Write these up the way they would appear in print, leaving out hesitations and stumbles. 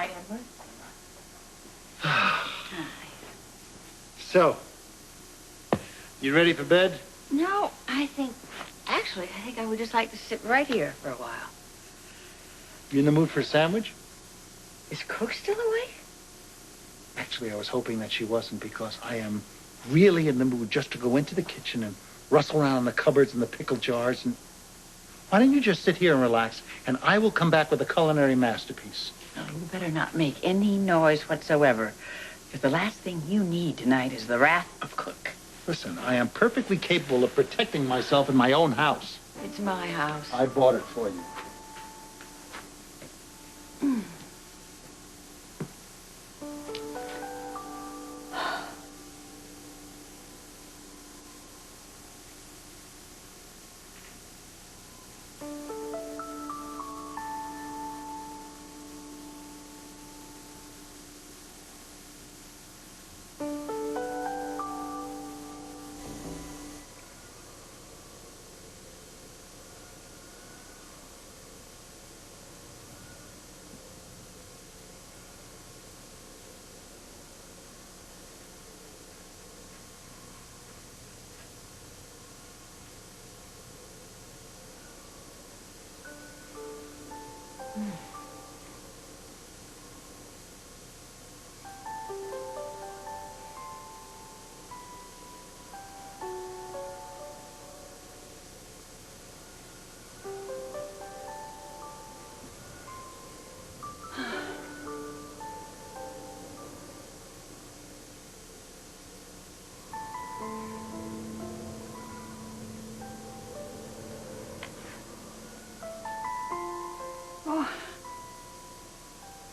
Edward. Hi. So, you ready for bed? No, actually, I think I would just like to sit right here for a while. You in the mood for a sandwich? Is Cook still awake? Actually, I was hoping that she wasn't because I am really in the mood just to go into the kitchen and rustle around in the cupboards and the pickle jars and... Why don't you just sit here and relax, and I will come back with a culinary masterpiece. Oh, you better not make any noise whatsoever, because the last thing you need tonight is the wrath of Cook. Listen, I am perfectly capable of protecting myself in my own house. It's my house. I bought it for you.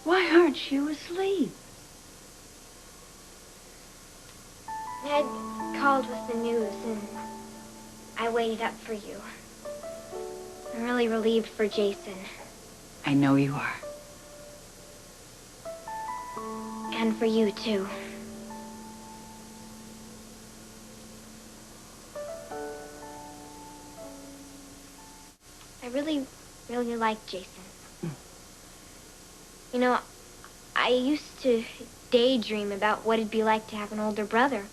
Why aren't you asleep? Ned called with the news, and I waited up for you. I'm really relieved for Jason. I know you are. And for you, too. I really, really like Jason. You know, I used to daydream about what it'd be like to have an older brother.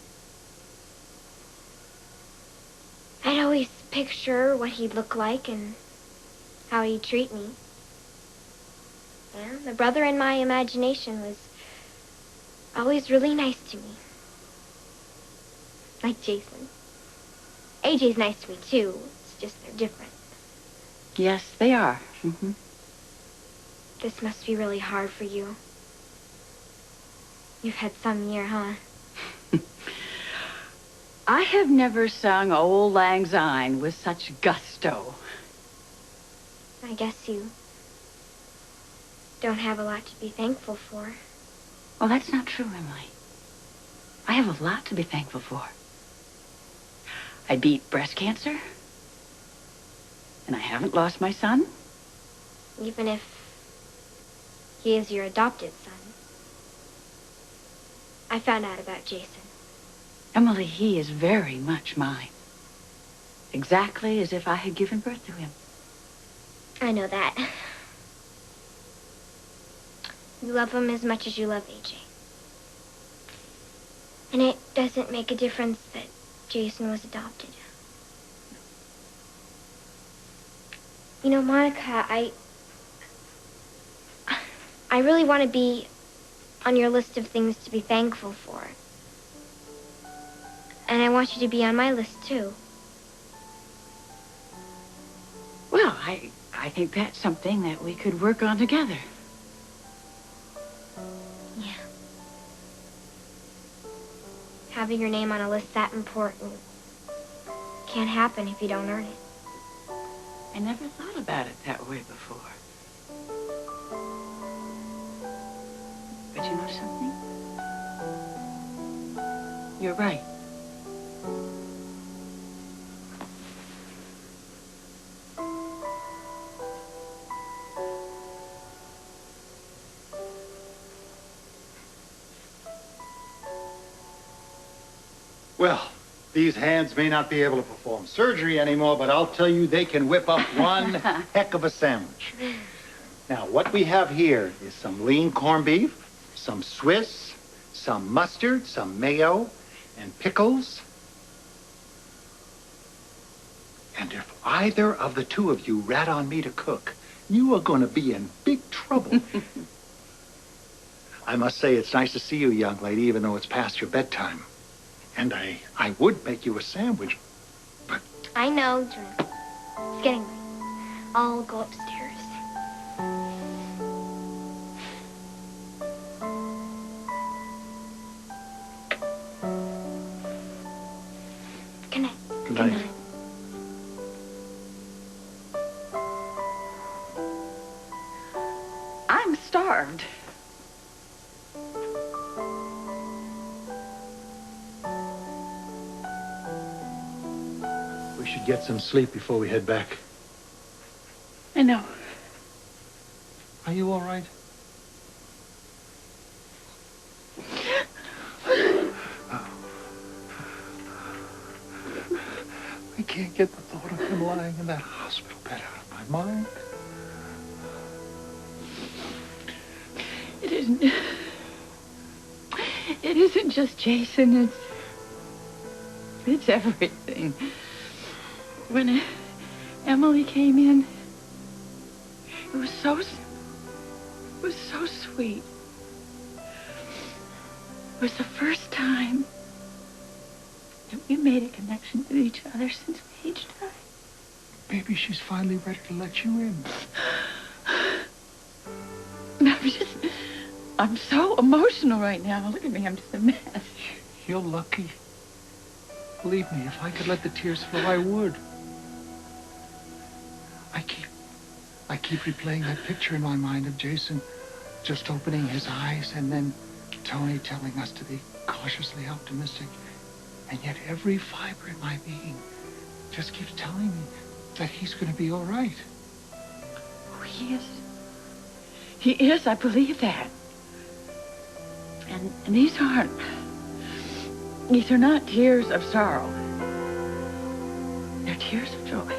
I'd always picture what he'd look like and how he'd treat me. And the brother in my imagination was always really nice to me. Like Jason. AJ's nice to me, too. It's just they're different. Yes, they are. Mm-hmm. This must be really hard for you. You've had some year, huh? I have never sung Old Lang Syne with such gusto. I guess you don't have a lot to be thankful for. Well, that's not true, Emily. I have a lot to be thankful for. I beat breast cancer, and I haven't lost my son. Even if he is your adopted son. I found out about Jason. Emily, he is very much mine. Exactly as if I had given birth to him. I know that. You love him as much as you love AJ. And it doesn't make a difference that Jason was adopted. You know, Monica, I really want to be on your list of things to be thankful for. And I want you to be on my list, too. Well, I think that's something that we could work on together. Yeah. Having your name on a list that important can't happen if you don't earn it. I never thought about it that way before. But you know something? You're right. Well, these hands may not be able to perform surgery anymore, but I'll tell you they can whip up one heck of a sandwich. Now, what we have here is some lean corned beef, some Swiss, some mustard, some mayo, and pickles. And if either of the two of you rat on me to cook, you are going to be in big trouble. I must say, it's nice to see you, young lady, even though it's past your bedtime. And I would make you a sandwich, but... I know, Jim. It's getting late. I'll go upstairs. Good night. Good night. I'm starved. We should get some sleep before we head back. I know. Are you all right? I can't get the thought of him lying in that hospital bed out of my mind. It isn't just Jason. It's everything. When Emily came in, it was so sweet. It was the first time that we made a connection with each other since Paige died. Maybe she's finally ready to let you in. I'm so emotional right now. Look at me, I'm just a mess. You're lucky. Believe me, if I could let the tears flow, I would. I keep replaying that picture in my mind of Jason just opening his eyes and then Tony telling us to be cautiously optimistic. And yet every fiber in my being just keeps telling me that he's going to be all right. Oh, he is. He is, I believe that. And these are not tears of sorrow. They're tears of joy.